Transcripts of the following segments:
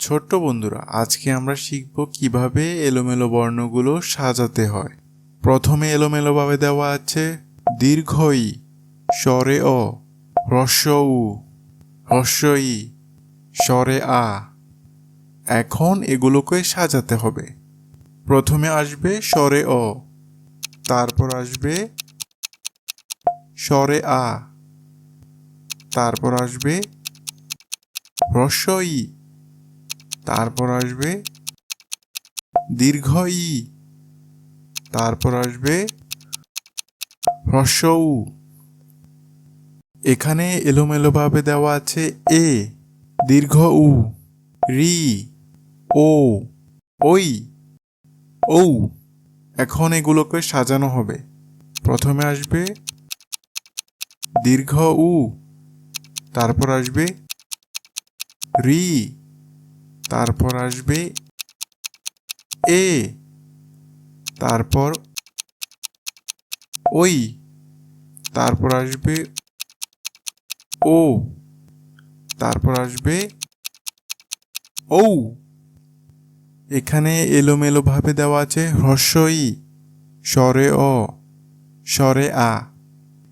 ছোট্ট বন্ধুরা, আজকে আমরা শিখব কিভাবে এলোমেলো বর্ণগুলো সাজাতে হয়। প্রথমে এলোমেলোভাবে দেওয়া আছে দীর্ঘ ই, স্বরে অ, হ্রস্ব উ, হ্রস্ব ই, স্বরে আ। এখন এগুলোকে সাজাতে হবে। প্রথমে আসবে স্বরে অ, তারপর আসবে স্বরে আ, তারপর আসবে হ্রস্ব ই, তারপর আসবে দীর্ঘ ই, তারপর আসবে হ্রস্ব উ। এখানে এলোমেলোভাবে দেওয়া আছে এ, দীর্ঘ উ, রি, ও, ওই, ঔ। এখন এগুলোকে সাজানো হবে। প্রথমে আসবে দীর্ঘ উ, তারপর আসবে রি, তারপর আসবে এ, তারপর ওই, তারপর আসবে ও, তারপর আসবে ঔ। এখানে এলোমেলোভাবে দেওয়া আছে হ্রস্ব ই, স্বরে অ, স্বরে আ।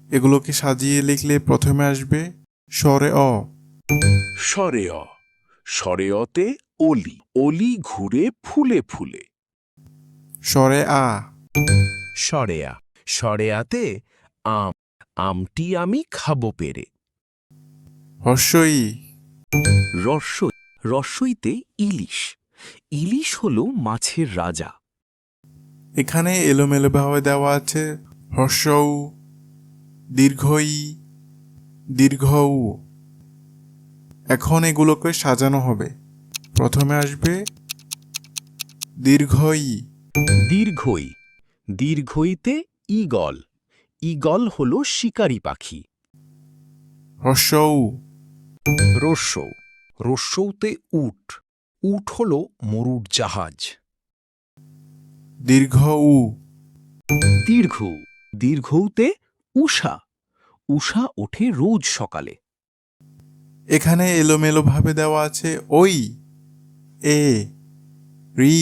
এগুলোকে সাজিয়ে লিখলে প্রথমে আসবে স্বরে অ, স্বরেয় স্বরেয়তে অলি অলি ঘুরে ফুলে ফুলে। স্বরে আ, স্বরেয়া স্বরেয়াতে আম আমটি আমি খাবো পেরে। হ্রস্ব ই, রস্যই রস্যইতে ইলিশ ইলিশ হলো মাছের রাজা। এখানে এলোমেলোভাবে দেওয়া আছে হ্রস্ব উ, দীর্ঘ ই, দীর্ঘ উ। এখন এগুলোকে সাজানো হবে। প্রথমে আসবে দীর্ঘ ই, দীর্ঘই দীর্ঘইতে ঈগল ঈগল হলো শিকারী পাখি। হ্রস্ব উ, রস্যৌ রস্যৌতে উট উট হলো মরুর জাহাজ। দীর্ঘ উ, দীর্ঘ দীর্ঘৌতে উষা উষা ওঠে রোজ সকালে। এখানে এলোমেলোভাবে দেওয়া আছে ওই, এ, রি।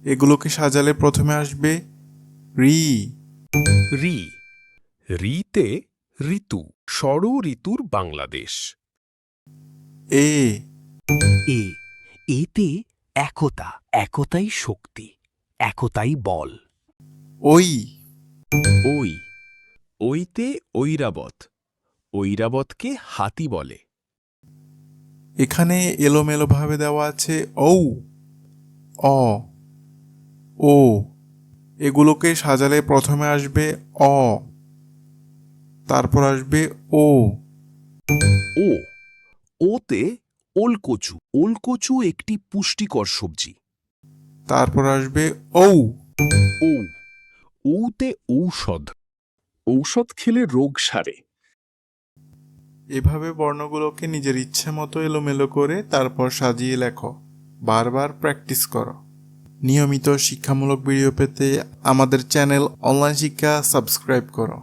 এগুলোকে সাজালে প্রথমে আসবে রি, ঋ ঋতে ঋতু ষড় ঋতুর বাংলাদেশ। এ, এ এতে একতা একতাই শক্তি একতাই বল। ওই, ওই ওইতে ঐরাবত ঐরাবতকে হাতি বলে। এখানে এলোমেলোভাবে দেওয়া আছে ঔ, অ, ও। এগুলোকে সাজালে প্রথমে আসবে অ, তারপর আসবে ও, ও ওতে ওলকচু ওলকচু একটি পুষ্টিকর সবজি। তারপর আসবে ঔ, ঔ ঔতে ঔষধ ঔষধ খেলে রোগ সারে। এভাবে বর্ণগুলোকে নিজের ইচ্ছে মতো এলোমেলো করে তারপর সাজিয়ে লেখো। বারবার প্র্যাকটিস করো। নিয়মিত শিক্ষামূলক ভিডিও পেতে আমাদের চ্যানেল অনলাইন শিক্ষা সাবস্ক্রাইব করো।